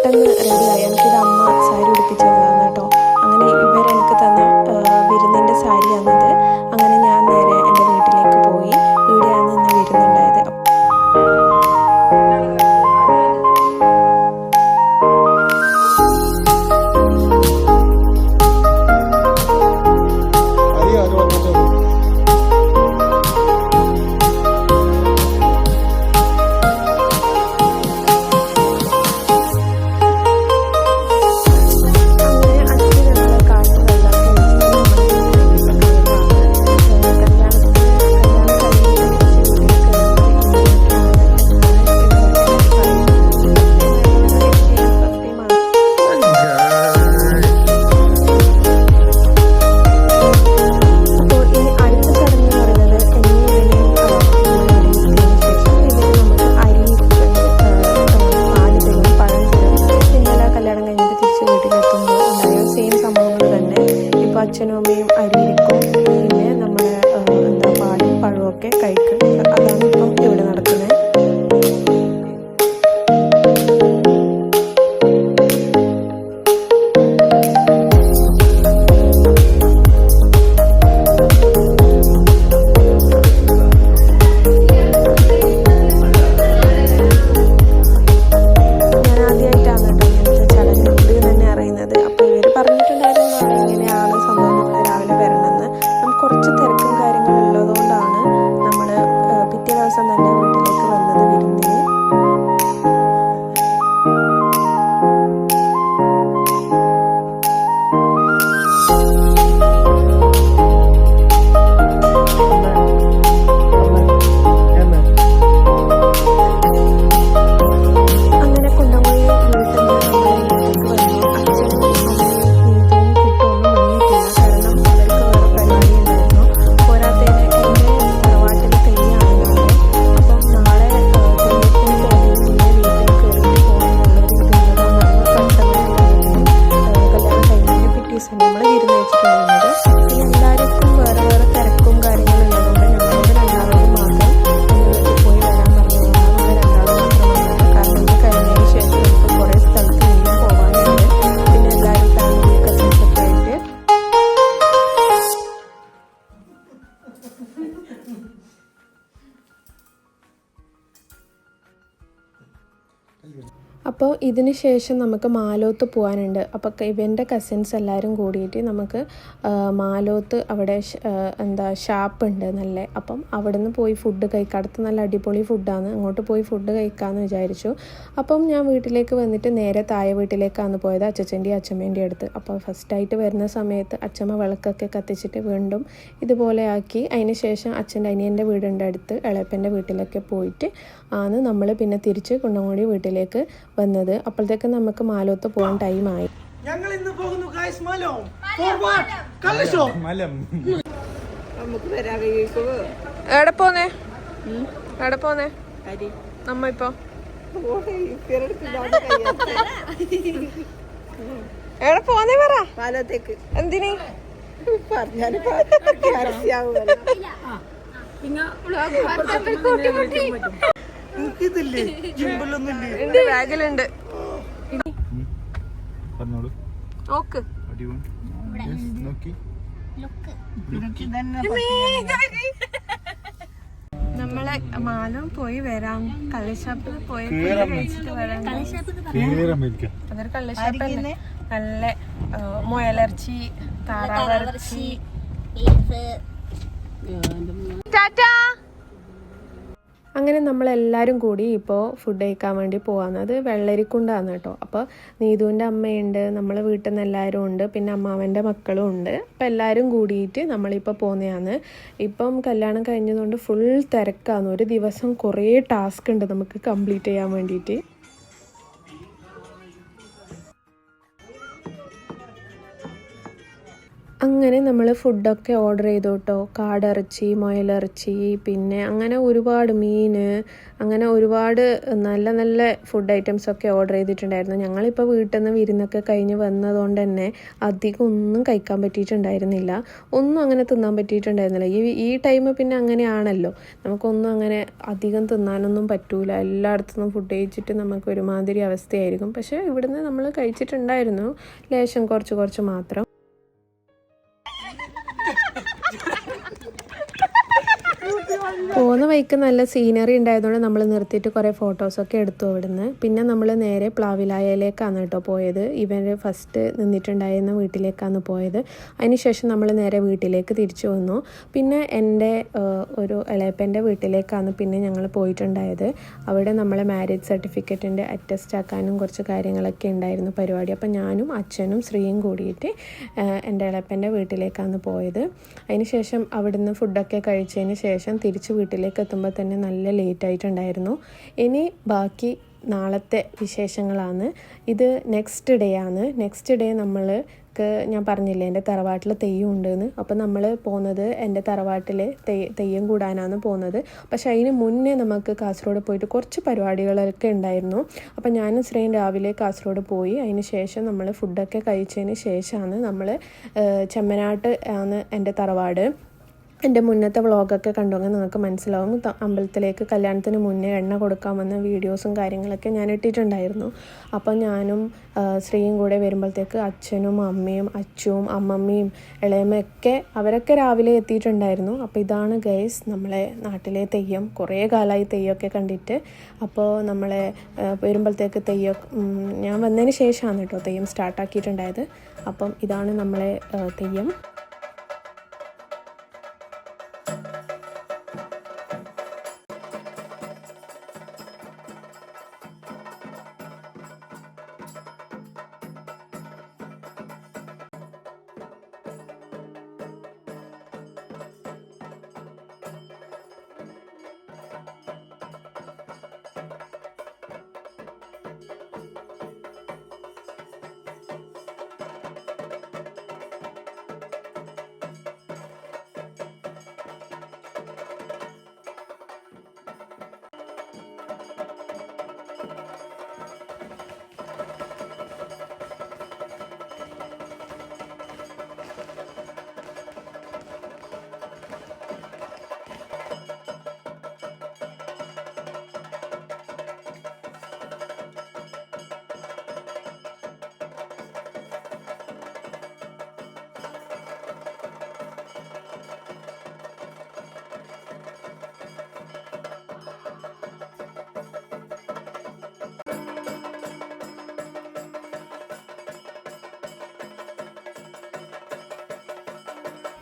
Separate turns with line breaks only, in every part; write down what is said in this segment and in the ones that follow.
പെട്ടെന്ന് റെഡിയായി. എനിക്കിത് അമ്മ സാരി ഉടുപ്പിച്ച് തന്നതാണ് കേട്ടോ. അങ്ങനെ ഇവരെനിക്ക് തന്ന വിരുന്നിൻ്റെ സാരിയാണത്. അങ്ങനെ ഞാൻ നേരെ എൻ്റെ വീട്ടിലേക്ക് പോയി. ഇവിടെയാണ് ഇന്ന് വിരുന്നുണ്ടായത്. അച്ഛനും അമ്മയും അരിയിരിക്കും, പിന്നെ നമ്മുടെ പാലും പഴമൊക്കെ കഴിക്കും. അതാണ് ഇപ്പം ഇവിടെ നടക്കുന്നത്. ഞാൻ ആദ്യമായിട്ടാണ് കേട്ടോ ഇങ്ങനത്തെ ചടങ്ങ് ഉണ്ട് തന്നെ അറിയുന്നത്. അപ്പോൾ ഇവർ പറഞ്ഞിട്ടുണ്ടായിരുന്നു ഇങ്ങനെയാണ് സംഭവം, രാവിലെ വരണമെന്ന്. കുറച്ച് തിരക്കും കാര്യങ്ങളും ഉള്ളതുകൊണ്ടാണ് നമ്മൾ പിറ്റേ ദിവസം തന്നെ വീട്ടിലേക്ക് വന്നത് വിരുന്നിന്. അങ്ങനെ കുണ്ടംകുഴി വീട്ടിൽ നിന്ന് നമ്മുടെ വീട്ടിലേക്ക് വന്നു. അച്ഛനും അമ്മയും നീതുവും കുട്ടൊന്നും വന്നിട്ടില്ല, കാരണം അവർക്ക് വേറെ പരിപാടി ഉണ്ടായിരുന്നു. പോരാത്തതിന് എൻ്റെ തറവാട്ടിൽ തെയ്യാണ് നാളെ. അപ്പം നാളെ തെയ്യത്തിന് പോകുന്നതിന് മുന്നേ വീട്ടിൽ കയറി പോകാനുള്ളൊരു ഇതുള്ളതുകൊണ്ടാണ് പെട്ടെന്ന് കല്യാണം കഴിഞ്ഞതിന് പിറ്റേ ദിവസം നമ്മൾ വിരുന്ന് വെച്ചിട്ടുണ്ടായിരുന്നത്. പിന്നെ എല്ലാവർക്കും വേറെ വേറെ തിരക്കും കാര്യങ്ങളും ഉള്ളതുകൊണ്ട് ഞങ്ങളോട് രണ്ടാളോട് മാത്രം ഒന്ന് വീട്ടിൽ പോയി വരാൻ പറഞ്ഞതുകൊണ്ടാണ് നമ്മൾ രണ്ടാളും മാത്രം വന്നത്. കാരണം ഇത് കഴിഞ്ഞതിന് ശേഷം നമുക്ക് കുറേ സ്ഥലത്ത് ഇനിയും പോകാനുണ്ട്. പിന്നെ എല്ലാവരും ഫാമിലി കസിൻസൊക്കെ ആയിട്ട്. അപ്പോൾ ഇതിന് ശേഷം നമുക്ക് മാലോത്ത് പോകാനുണ്ട്. അപ്പോൾ ഇവൻ്റെ കസിൻസ് എല്ലാവരും കൂടിയിട്ട് നമുക്ക് മാലോത്ത് അവിടെ ഷാപ്പുണ്ട് നല്ല. അപ്പം അവിടെ നിന്ന് പോയി ഫുഡ് കഴിക്കാം. അടുത്ത് നല്ല അടിപൊളി ഫുഡാണ്, അങ്ങോട്ട് പോയി ഫുഡ് കഴിക്കാമെന്ന് വിചാരിച്ചു. അപ്പം ഞാൻ വീട്ടിലേക്ക് വന്നിട്ട് നേരെ താഴെ വീട്ടിലേക്കാണ് പോയത്, അച്ഛച്ചൻ്റെയും അച്ഛമ്മേൻ്റെയും അടുത്ത്. അപ്പോൾ ഫസ്റ്റായിട്ട് വരുന്ന സമയത്ത് അച്ഛമ്മ വിളക്കൊക്കെ കത്തിച്ചിട്ട് വീണ്ടും ഇതുപോലെ ആക്കി. അതിന് ശേഷം അച്ഛൻ്റെ അനിയൻ്റെ വീടിൻ്റെ അടുത്ത് ഇളയപ്പൻ്റെ വീട്ടിലൊക്കെ പോയിട്ട് ആണ് നമ്മൾ പിന്നെ തിരിച്ച് കുണ്ടംകുഴി വീട്ടിലേക്ക് വന്നത്. അപ്പോഴത്തേക്ക് നമുക്ക് മാലോത്ത് പോകാൻ ടൈമായി.
ഞങ്ങൾ ഇന്ന് പോകുന്നു ഗൈസ് മലം. ഫോർവേഡ് കല്ലശോ മലം. നമുക്ക് വരാൻ കഴിയുമോ?
എവിടെ പോന്നേ? എവിടെ പോന്നേ നമ്മ ഇപ്പൊ? എവിടെ പോന്നേ പറ.
പാലത്തേക്ക്.
എന്തിന്
പറഞ്ഞാല് എനിക്കിതില്ലേ ജിമ്പിളൊന്നുമില്ലേ?
എന്റെ ബാഗിലുണ്ട്. നോക്ക് നമ്മളെ മാലും പോയി വരാം. കള്ളിഷാപ്പിൽ പോയി കഴിച്ചിട്ട് വരാം. അതൊരു കള്ളിഷാപ്പല്ലേ. നല്ല മുയലിറച്ചി, താറാവിറച്ചി. ടാറ്റാ. അങ്ങനെ നമ്മളെല്ലാവരും കൂടി ഇപ്പോൾ ഫുഡ് കഴിക്കാൻ വേണ്ടി പോകാമെന്നത് വെള്ളരിക്കുണ്ടാണ് കേട്ടോ. അപ്പോൾ നീതുവിൻ്റെ അമ്മയുണ്ട്, നമ്മളെ വീട്ടിൽ നിന്ന് എല്ലാവരും ഉണ്ട്, പിന്നെ അമ്മാവൻ്റെ മക്കളും ഉണ്ട്. അപ്പോൾ എല്ലാവരും കൂടിയിട്ട് നമ്മളിപ്പോൾ പോകുന്നതാണ്. ഇപ്പം കല്യാണം കഴിഞ്ഞതുകൊണ്ട് ഫുൾ തിരക്കാണ്. ഒരു ദിവസം കുറേ ടാസ്ക് ഉണ്ട് നമുക്ക് കംപ്ലീറ്റ് ചെയ്യാൻ വേണ്ടിയിട്ട്. അങ്ങനെ നമ്മൾ ഫുഡൊക്കെ ഓർഡർ ചെയ്തു കേട്ടോ. കാടിറച്ചി, മുയലിറച്ചി, പിന്നെ അങ്ങനെ ഒരുപാട് മീൻ, അങ്ങനെ ഒരുപാട് നല്ല നല്ല ഫുഡ് ഐറ്റംസൊക്കെ ഓർഡർ ചെയ്തിട്ടുണ്ടായിരുന്നു. ഞങ്ങളിപ്പോൾ വീട്ടിൽ നിന്ന് വിരുന്നൊക്കെ കഴിഞ്ഞ് വന്നതുകൊണ്ട് തന്നെ അധികം ഒന്നും കഴിക്കാൻ പറ്റിയിട്ടുണ്ടായിരുന്നില്ല. ഒന്നും അങ്ങനെ തിന്നാൻ പറ്റിയിട്ടുണ്ടായിരുന്നില്ല. ഈ ടൈം പിന്നെ അങ്ങനെയാണല്ലോ, നമുക്കൊന്നും അങ്ങനെ അധികം തിന്നാനൊന്നും പറ്റൂല. എല്ലായിടത്തുനിന്നും ഫുഡ് കഴിച്ചിട്ട് നമുക്ക് ഒരുമാതിരി അവസ്ഥയായിരിക്കും. പക്ഷേ ഇവിടുന്ന് നമ്മൾ കഴിച്ചിട്ടുണ്ടായിരുന്നു, ലേശം കുറച്ച് മാത്രം. പോകുന്ന വഴിക്ക് നല്ല സീനറി ഉണ്ടായതുകൊണ്ട് നമ്മൾ നിർത്തിയിട്ട് കുറേ ഫോട്ടോസൊക്കെ എടുത്തു അവിടുന്ന്. പിന്നെ നമ്മൾ നേരെ പ്ലാവിലായയിലേക്കാണ് കേട്ടോ പോയത്. ഇവർ ഫസ്റ്റ് നിന്നിട്ടുണ്ടായിരുന്ന വീട്ടിലേക്കാണ് പോയത്. അതിനുശേഷം നമ്മൾ നേരെ വീട്ടിലേക്ക് തിരിച്ചു വന്നു. പിന്നെ എൻ്റെ ഒരു ഇളയപ്പൻ്റെ വീട്ടിലേക്കാണ് പിന്നെ ഞങ്ങൾ പോയിട്ടുണ്ടായത്. അവിടെ നമ്മളെ മാരേജ് സർട്ടിഫിക്കറ്റിൻ്റെ അറ്റസ്റ്റ് ആക്കാനും കുറച്ച് കാര്യങ്ങളൊക്കെ ഉണ്ടായിരുന്നു പരിപാടി. അപ്പം ഞാനും അച്ഛനും ശ്രീയും കൂടിയിട്ട് എൻ്റെ ഇളയപ്പൻ്റെ വീട്ടിലേക്കാണ് പോയത്. അതിനുശേഷം അവിടുന്ന് ഫുഡൊക്കെ കഴിച്ചതിന് ശേഷം തിരിച്ച് വീട്ടിലേക്ക് എത്തുമ്പോൾ തന്നെ നല്ല ലേറ്റ് ആയിട്ടുണ്ടായിരുന്നു. ഇനി ബാക്കി നാളത്തെ വിശേഷങ്ങളാണ്. ഇത് നെക്സ്റ്റ് ഡേ ആണ്. നെക്സ്റ്റ് ഡേ നമ്മൾക്ക് ഞാൻ പറഞ്ഞില്ലേ എൻ്റെ തറവാട്ടിൽ തെയ്യം ഉണ്ടെന്ന്. അപ്പോൾ നമ്മൾ പോകുന്നത് എൻ്റെ തറവാട്ടിൽ തെയ്യം കൂടാനാണ് പോകുന്നത്. പക്ഷേ അതിന് മുന്നേ നമുക്ക് കാസർഗോഡ് പോയിട്ട് കുറച്ച് പരിപാടികളൊക്കെ ഉണ്ടായിരുന്നു. അപ്പോൾ ഞാനും ശ്രീയും രാവിലെ കാസർഗോഡ് പോയി. അതിന് ശേഷം നമ്മൾ ഫുഡൊക്കെ കഴിച്ചതിന് ശേഷമാണ് നമ്മൾ ചെമ്മനാട്ട് ആണ് എൻ്റെ തറവാട്. എൻ്റെ മുന്നത്തെ വ്ളോഗൊക്കെ കണ്ടുവെങ്കിൽ നിങ്ങൾക്ക് മനസ്സിലാവും. അമ്പലത്തിലേക്ക് കല്യാണത്തിന് മുന്നേ എണ്ണ കൊടുക്കാൻ വന്ന വീഡിയോസും കാര്യങ്ങളൊക്കെ ഞാൻ ഇട്ടിട്ടുണ്ടായിരുന്നു. അപ്പോൾ ഞാനും ശ്രീയും കൂടെ വരുമ്പോഴത്തേക്ക് അച്ഛനും അമ്മയും അച്ചുവും അമ്മമ്മയും ഇളയമ്മയൊക്കെ അവരൊക്കെ രാവിലെ എത്തിയിട്ടുണ്ടായിരുന്നു. അപ്പോൾ ഇതാണ് ഗൈസ് നമ്മളെ നാട്ടിലെ തെയ്യം. കുറേ കാലമായി തെയ്യമൊക്കെ കണ്ടിട്ട്. അപ്പോൾ നമ്മളെ വരുമ്പോഴത്തേക്ക് തെയ്യം ഞാൻ വന്നതിന് ശേഷമാണ് കേട്ടോ തെയ്യം സ്റ്റാർട്ടാക്കിയിട്ടുണ്ടായത്. അപ്പം ഇതാണ് നമ്മളെ തെയ്യം.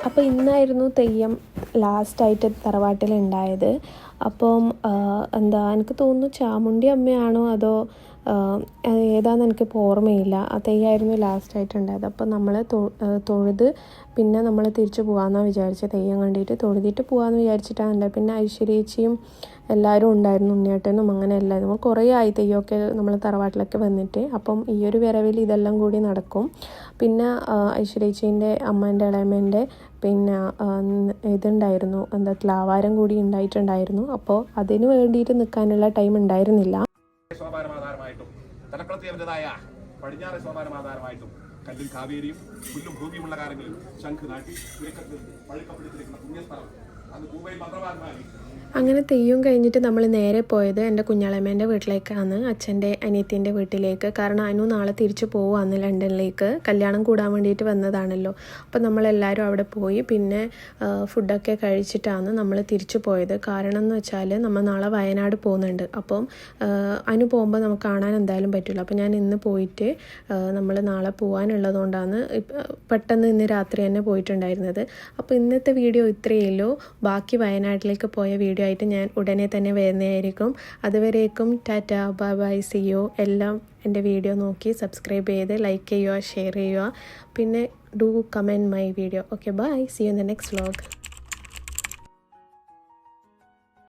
അപ്പോൾ ഇന്നായിരുന്നു തെയ്യം ലാസ്റ്റായിട്ട് തറവാട്ടിലുണ്ടായത്. അപ്പം എനിക്ക് തോന്നുന്നു ചാമുണ്ടി അമ്മയാണോ അതോ ഏതാണെന്ന് എനിക്കിപ്പോൾ ഓർമ്മയില്ല. ആ തെയ്യമായിരുന്നു ലാസ്റ്റായിട്ടുണ്ടായത്. അപ്പോൾ നമ്മൾ തൊഴുത് പിന്നെ നമ്മൾ തിരിച്ചു പോകാമെന്നാണ് വിചാരിച്ചത്. തെയ്യം കണ്ടിട്ട് തൊഴുതിട്ട് പോകാമെന്ന് വിചാരിച്ചിട്ടാണ് ഉണ്ടായത്. പിന്നെ ഐശ്വര്യേച്ചിയും എല്ലാവരും ഉണ്ടായിരുന്നു, ഉണ്ണിയേട്ടനും അങ്ങനെ എല്ലാവരും. നമ്മൾ കുറേ ആയി തെയ്യമൊക്കെ നമ്മൾ തറവാട്ടിലൊക്കെ വന്നിട്ട്. അപ്പം ഈ ഒരു വരവിൽ ഇതെല്ലാം കൂടി നടക്കും. പിന്നെ ഐശ്വര്യേച്ചീൻ്റെ അമ്മേൻ്റെ ഇളയമ്മേൻ്റെ പിന്നെ ഇതുണ്ടായിരുന്നു, ത്ലാവാരം കൂടി ഉണ്ടായിട്ടുണ്ടായിരുന്നു. അപ്പോൾ അതിന് വേണ്ടിയിട്ട് നിൽക്കാനുള്ള ടൈം ഉണ്ടായിരുന്നില്ല.
തലക്കുളത്തിയവൻ്റെതായ പടിഞ്ഞാറ് സോപാനമാധാരമായിട്ടും കല്ലിൽ കാവേരിയും പുല്ലും ഭൂമിയുമുള്ള കാലങ്ങളിൽ ശംഖ് നാട്ടി ചുരുക്കത്തിൽ പഴുക്കപ്പെടുത്തിരിക്കുന്ന പുണ്യസ്ഥലം അന്ന് ഭൂമിയിൽ മന്ത്രവാദമായി.
അങ്ങനെ തെയ്യം കഴിഞ്ഞിട്ട് നമ്മൾ നേരെ പോയത് എൻ്റെ കുഞ്ഞാളമ്മേൻ്റെ വീട്ടിലേക്കാണ്, അച്ഛൻ്റെ അനിയത്തിൻ്റെ വീട്ടിലേക്ക്. കാരണം അനു നാളെ തിരിച്ചു പോവുകയാണ് ലണ്ടനിലേക്ക്. കല്യാണം കൂടാൻ വേണ്ടിയിട്ട് വന്നതാണല്ലോ. അപ്പം നമ്മളെല്ലാവരും അവിടെ പോയി. പിന്നെ ഫുഡൊക്കെ കഴിച്ചിട്ടാണ് നമ്മൾ തിരിച്ചു പോയത്. കാരണം എന്ന് വെച്ചാൽ നമ്മൾ നാളെ വയനാട് പോകുന്നുണ്ട്. അപ്പം അനു പോകുമ്പോൾ നമുക്ക് കാണാൻ എന്തായാലും പറ്റില്ല. അപ്പം ഞാൻ ഇന്ന് പോയിട്ട് നമ്മൾ നാളെ പോകാനുള്ളതുകൊണ്ടാണ് പെട്ടെന്ന് ഇന്ന് രാത്രി തന്നെ പോയിട്ടുണ്ടായിരുന്നത്. അപ്പോൾ ഇന്നത്തെ വീഡിയോ ഇത്രയേ ഉള്ളൂ. ബാക്കി വയനാട്ടിലേക്ക് പോയ വീഡിയോ ആയിട്ട് ഞാൻ ഉടനെ തന്നെ വരുന്നതായിരിക്കും. അതുവരേക്കും tata, bye bye, see you. എല്ലാം എൻ്റെ വീഡിയോ നോക്കി സബ്സ്ക്രൈബ് ചെയ്ത് ലൈക്ക് ചെയ്യുക, ഷെയർ ചെയ്യുക. പിന്നെ do comment my video. Okay, bye, see you in the next vlog.